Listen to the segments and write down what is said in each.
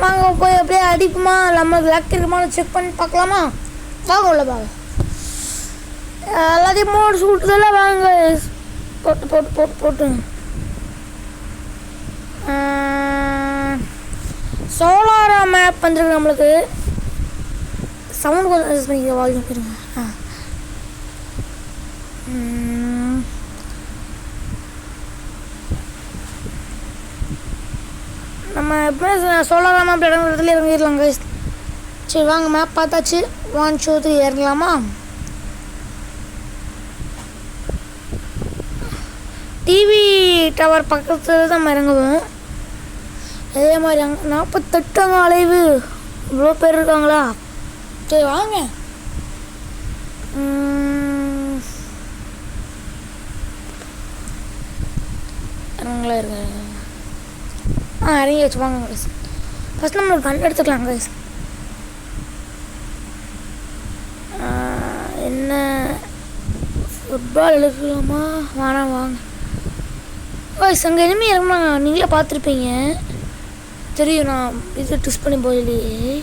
வாங்க போய் அப்படியே அடிக்குமா நம்மளுக்கு லக் இருக்குமான்னு செக் பண்ணி பார்க்கலாமா? வாங்க உள்ள வாங்க. எல்லாத்தையும் மோடு சுட்டுதெல்லாம் வாங்க. போட்டு போட்டு போட்டு போட்டு சோலாரா மேப் வந்துருக்கு நம்மளுக்கு. சவுண்ட் கொஞ்சம் அட்ஜஸ்ட் பண்ணிக்க வால்யூம் போயிருங்க. நம்ம எப்பவுமே சோலாரா மேப் இடத்துல இறங்கிடலாம் கைஸ். சரி வாங்க மேப் பார்த்தாச்சு. 1 2 3 இறங்கலாமா? டிவி டவர் பக்கத்தில் தான் இறங்குவோம். அதே மாதிரி அங்கே 48 அலைவு இவ்வளோ பேர் இருக்காங்களா? சரி வாங்க. இறங்களா இருங்க. இறங்கி வச்சு வாங்க கைஸ். ஃபஸ்ட் நம்ம கண் எடுத்துக்கலாம் கைஸ். என்ன ஃபுட்பால் எடுக்கலாமா? வேணாம் வாங்க கைஸ். அங்கே இனிமே இறங்கினாங்க, நீங்களே பார்த்துருப்பீங்க. தெரியும், நான் இது ட்விஸ்ட் பண்ணி போயிலையே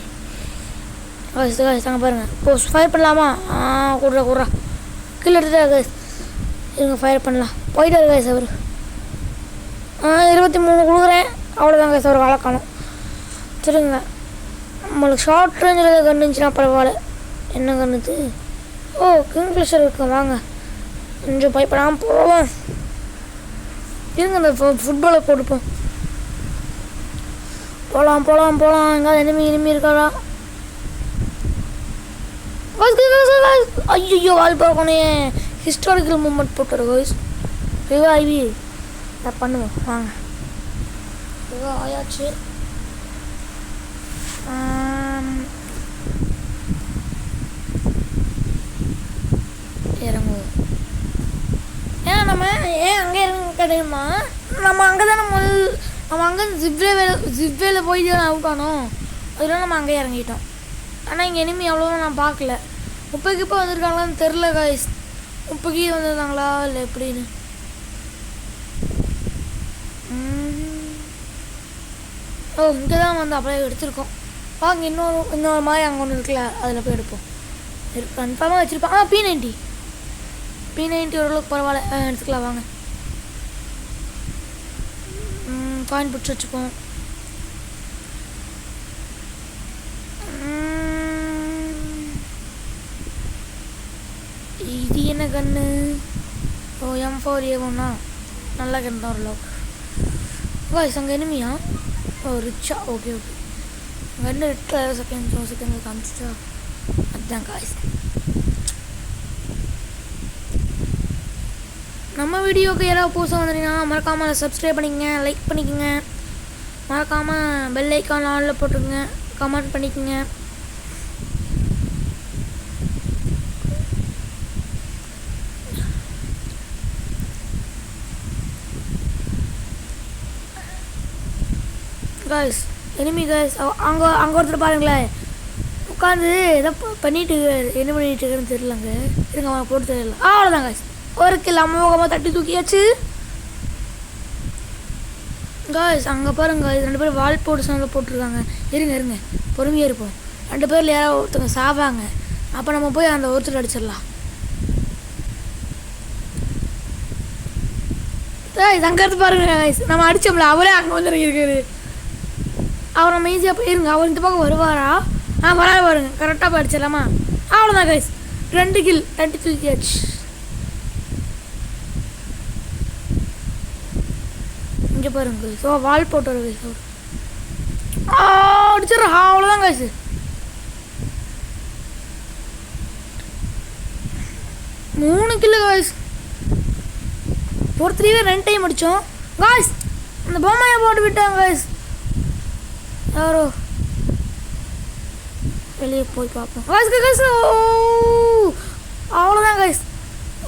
கைஸ். கைஸ் அங்கே பாருங்கள். இப்போ ஃபயர் பண்ணலாமா? கூடுறா கீழே எடுத்துட்டா கைஸ். இருங்க ஃபயர் பண்ணலாம். போயிட்டாரு கைஸ் அவர். 23 கொடுக்குறேன். அவ்வளோதான் கைஸ், அவர் வேலை காணும். சரிங்க, நம்மளுக்கு ஷார்ட் ரேஞ்சில் கண்டுச்சுன்னா பரவாயில்ல. என்ன கண்ணுது? ஓ கிங்ஃபிஷர் இருக்கு. வாங்க கொஞ்சம் பயப்படாமல் போவோம். இருங்க அந்த ஃபுட்பாலை போட்டுப்போம். போகலாம் போகலாம் போகலாம். எங்கேயாவது இனிமே இருக்காரா? ஐயோ வால் பார்க்கணே. ஹிஸ்டாரிக்கல் மூமெண்ட் போட்டுரு கைஸ். ரிவைவி நான் பண்ணுவோம் வாங்க. ஆயாச்சு. இறங்குவோம். ஏன் நம்ம ஏன் அங்கே இறங்க கிடையுமா? நம்ம அங்கே தானே நம்ம அங்கே ஜிப்வேல போய் தான் அவுட் ஆனோம். அதனால நம்ம அங்கே இறங்கிட்டோம். ஆனால் இங்கே இனிமே அவ்வளோவா நான் பார்க்கல. 30 இப்போ வந்திருக்காங்களான்னு தெரில கைஸ். 30 வந்திருந்தாங்களா இல்லை எப்படின்னு. ஓ இங்கே தான் வந்து அப்படியே எடுத்துருக்கோம். வாங்க இன்னொரு மாதிரி அங்கே ஒன்று இருக்குல்ல, அதில் போய் எடுப்போம். கன்ஃபார்மாக வச்சுருப்பான். P90 ஓரளவுக்கு பரவாயில்ல, எடுத்துக்கலாம் வாங்க. காயின் பிடிச்சி வச்சுப்போம். இது என்ன கன்று? ஓ M4A1 நல்ல கன்று தான் ஓரளவுக்கு. வாய்ஸ் அங்கே எனிமியா? ஓ ரிச்சா. Okay okay. கன்று 8 செகண்ட் காமிச்சிட்டா. அதுதான் காய்ஸ். நம்ம வீடியோவுக்கு யாராவது புதுசாக வந்துட்டீங்கன்னா மறக்காமல் சப்ஸ்கிரைப் பண்ணிக்கங்க, லைக் பண்ணிக்கோங்க. மறக்காமல் பெல் ஐக்கான் ஆனில் போட்டுருங்க, கமெண்ட் பண்ணிக்கோங்க. காய்ஸ் எனிமி காய்ஸ் அங்கே ஒருத்தர் பாருங்களேன், உட்காந்து எதோ பண்ணிட்டு என்ன பண்ணிட்டு இருக்குன்னு தெரியலங்க. இருங்க அவங்க போட்டு தெரியல. அவ்வளோதான் காய்ஸ், ஒரு கிலோ அமோகமாக தட்டி தூக்கியாச்சு காய்ஸ். அங்கே பாருங்க, இது 2 பேர் வால் போட்டு சண்டை போட்டிருக்காங்க. இருங்க பொறுமையாக இருப்போம். 2 பேரில் யாராவது ஒருத்தங்க சாவாங்க. அப்போ நம்ம போய் அந்த ஒருத்தர் அடிச்சிடலாம். காய்ஸ் அங்கே இருந்து பாருங்க காய்ஸ், நம்ம அடித்தோம்ல அவரே அங்கே வந்து இருக்காரு. அவர் நம்ம ஈஸியாக போயிருங்க. அவர் இந்த பக்கம் வருவாரா? வராது பாருங்க. கரெக்டாக போய் அடிச்சிடலாமா? அவ்வளோதான் கைஸ், 2 கில் தட்டி தூக்கியாச்சு. இங்கே பாருங்க ஸோ வால் போட்டு வர கைஸ். அடிச்சிடறா. அவ்வளோதான் கைஸ். மூணு கில்லு கைஸ். ஒருத்தரையே 2 டைம் அடித்தோம் காய்ஸ். அந்த பொம்மையை போட்டு விட்டாங்க கைஸ். யாரோ வெளியே போய் பார்ப்போம் கைஸ். அவ்வளோதான் கைஸ்,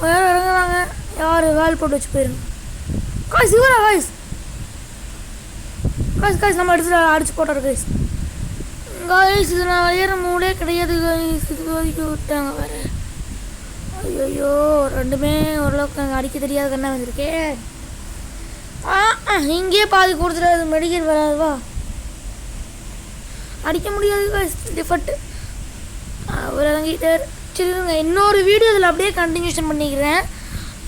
வேறு இறங்குறாங்க. யார் வேல் போட்டு வச்சு போயிருங்க காய்ஸ். இவரா காய்ஸ்? காய்ஸ் நம்ம அடிச்சு போட்டார் கைஸ். காய்ஸ் இது நான் வெளியேற மூடே கிடையாது கைஸ். இது வரைக்கும் விட்டாங்க வேறு. ஐயோ 2மே ஓரளவுக்கு அங்கே அடிக்க தெரியாத கண்ணா வந்திருக்கே. இங்கேயே பாதி கொடுத்துடாது. மெடிக்கல் வராதுவா. அடிக்க முடியாது கைஸ். டிஃபர்ட் அவர் இறங்கிட்டார். சரிங்க, இன்னொரு வீடியோ இதில் அப்படியே கண்டினியூஷன் பண்ணிக்கிறேன்.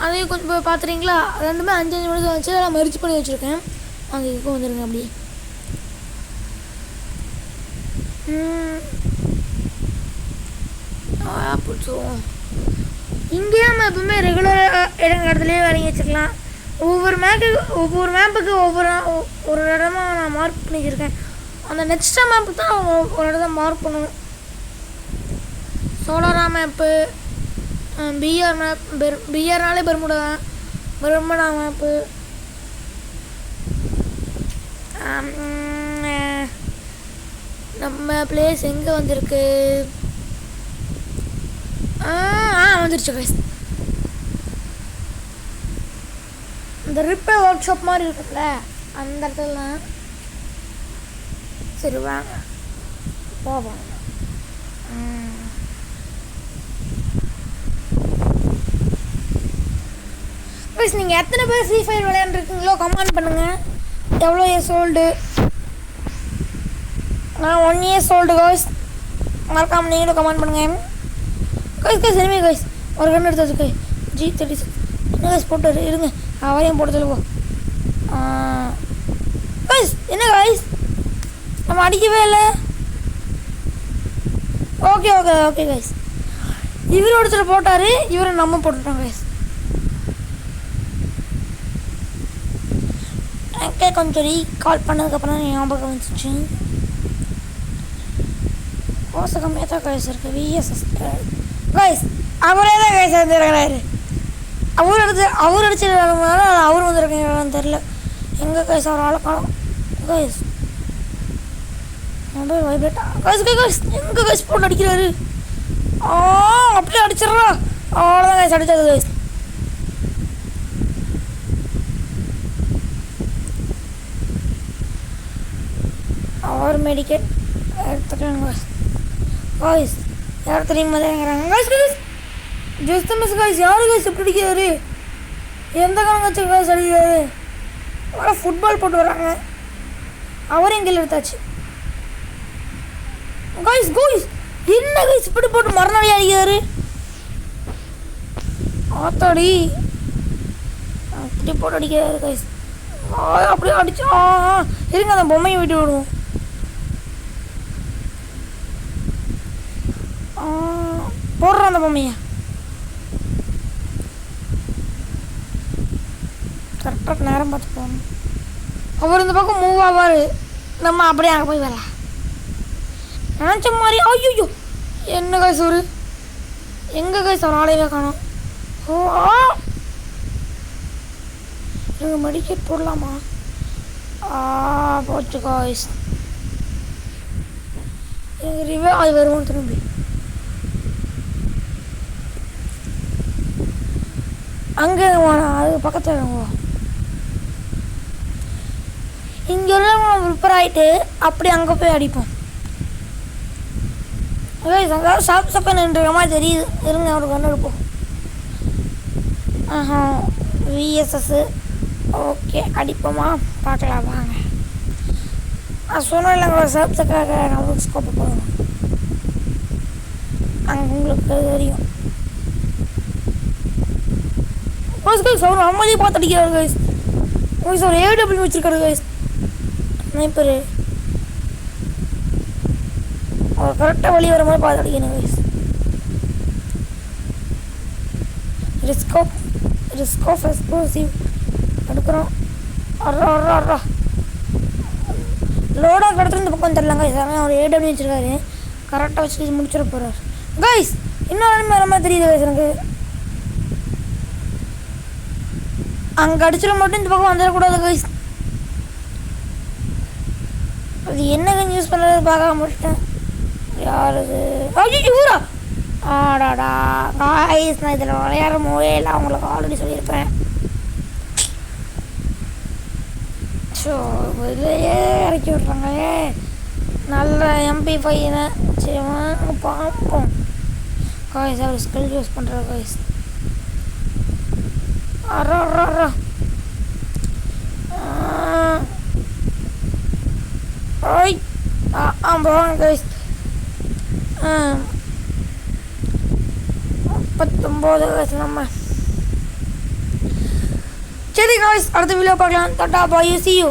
அதையும் கொஞ்சம் போய் பார்த்துறீங்களா? ரெண்டுமே 5-5 நிமிஷம் வச்சு நான் மெரிச்சு பண்ணி வச்சுருக்கேன். அங்கே இதுக்கும் வந்துடுங்க அப்படியே. பிடிச்சோம். இங்கேயே நம்ம எப்பவுமே ரெகுலராக இடத்துலேயே இறங்கி வச்சுக்கலாம். ஒவ்வொரு மேப்புக்கு ஒரு இடமா நான் மார்க் பண்ணி வச்சுருக்கேன். அந்த நெக்ஸ்ட் மேப்பு தான் ஒரு இடத்த மார்க் பண்ணணும். சோலாரா மேப்பு, பிஆர் மேப், பிஆர்னாலே பெர்முடா மேப்பு. நம்ம பிளேஸ் எங்கே வந்திருக்கு? வந்துருச்சு கைஸ். இந்த ரிப்பேர் ஒர்க் ஷாப் மாதிரி இருக்குல்ல, அந்த இடத்துல. சரி வாங்க போவோம். கைஸ், நீங்கள் எத்தனை பேர் ஃப்ரீ ஃபயர் விளையாண்டுருக்கீங்களோ கமெண்ட் பண்ணுங்கள். எவ்வளோ இயர்ஸ் ஓல்டு? நான் 1 years old கைஸ். மறக்காமல் நீங்களும் கமெண்ட் பண்ணுங்கள் கைஸ். இனிமே கைஸ் ஒரு கண்ணு எடுத்து வச்சு G36 என்ன கைஸ் போட்டு இருங்க, அவரையும் போட்டு சொல்லுவோம் கைஸ். என்ன கைஸ், நம்ம அடிக்கவே இல்லை. ஓகே ஓகே ஓகே கைஸ், இவர் ஒருத்தர் போட்டார், இவரை நம்ம போட்டுட்டோம் கைஸ். எனக்கே கொஞ்சம் கால் பண்ணதுக்கப்புறம் ஞாபகம் வந்துச்சு. கோச கம்மியாக தான் கைஸ் இருக்குது. VSS கைஸ் அவரே தான் கைஸ் வந்துருக்கிறாரு. அவர் அடிச்சிருக்காருனால அவர் வந்துருக்கீங்களான்னு தெரில. எங்கே கைஸ் அவர் ஆளை காணும் கைஸ். மொபைல் வைப்ரேட்டா கைஸ். கைஸ் எங்கே கைஸ் போட்டு அடிக்கிறாரு? அப்படியே அடிச்சிடறா. அவ்வளோதான் கைஸ் அடிச்சது கைஸ். அவர் மெடிக்கேட் எடுத்துக்கிறாங்க கைஸ். யார் தெரியுமா தேங்கிறாங்க guys. Guys just miss guys. யாரு கைஸ் இப்படி அடிக்கிறாரு? எந்த கணக்கு கைஸ் அடிக்கிறாரு? வர ஃபுட்பால் போட்டு வராங்க. அவரையும் கீழே எடுத்தாச்சு கைஸ். கைஸ் என்ன கைஸ் இப்படி போட்டு மறுநாளே அடிக்கிறாரு? ஆத்தாடி அப்படி போட்டு அடிக்கிறாரு கைஸ். அப்படியே அடிச்சு இருங்க, அந்த பொம்மையை விட்டு விடுவோம். போடுறோம் அந்த பொம்மையை. கரெக்டாக நேரம் பார்த்து போகணும். அவர் இந்த பக்கம் மூவ் ஆவார், நம்ம அப்படியே அங்கே போய் வரலாம் நினச்ச மாதிரி. ஐயோ என்ன கைஸ் ஒரு எங்கே கைஸ் ஒரு ஆளையவே காணும். எனக்கு மெடிக்கேட் போடலாமா? போச்சு கைஸ். எனக்கு ரிவே அது வருவோம் திரும்பி. அங்கே வேணாம், அது பக்கத்தில் இங்கே ப்ரிப்பேர் ஆகிட்டு அப்படி அங்கே போய் அடிப்போம். அங்கே சாப்பிட்டு நின்றுற மாதிரி தெரியுது. இருங்க ஒரு கண்ணு எடுப்போம். VSS ஓகே அடிப்போமா? பார்க்கலாம் வாங்க. சொன்னோம் இல்லைங்க சாப்பிட்டுக்காக நம்மளுக்கு ஸ்கோப்பை போடுவோம். அங்கே உங்களுக்கு தெரியும் கைஸ். அவர் அம்மாதிரி பார்த்து அடிக்கிறாரு கைஸ். கைஸ் அவர் AW வச்சுருக்காரு கைஸ். ஸ்னைப்பரு அவர் கரெக்டாக வெளியே வர மாதிரி பார்த்து அடிக்கணும் கைஸ். ரிஸ்க் ஆஃப் எக்ஸ்ப்ளோசிவ் எடுக்கிறோம். அறா லோடாக கடத்துல இந்த பக்கம் தெரிலங்க கைஸ். ஆனால் அவர் AW வச்சுருக்காரு, கரெக்டாக வச்சு முடிச்சிட போகிறார் கைஸ். இன்னும் வர மாதிரி தெரியுது கைஸ் எனக்கு. அங்கே அடிச்சிட மட்டும் இந்த பக்கம் வந்துடக்கூடாது கைஸ். அது என்ன கஞ்சி யூஸ் பண்ணுறது பார்க்க முடிச்சிட்டேன். யார் இது? ஐயோ ஊரா ஆடாடா கைஸ். நான் இதில் விளையாடுற மொழியே இல்லை, அவங்களுக்கு ஆல்ரெடி சொல்லியிருப்பேன். ஸோ இதிலேயே இறக்கி விட்றாங்க நல்ல MP5. சரி வாங்க பார்ப்போம் கைஸ். அவர் ஸ்கில் யூஸ் பண்ணுற கைஸ். போங்க கைஸ். 39 கைஸ் நம்ம. சரி கைஸ், அடுத்த வீடியோ பார்க்கலாம். டாடா பாய், see you.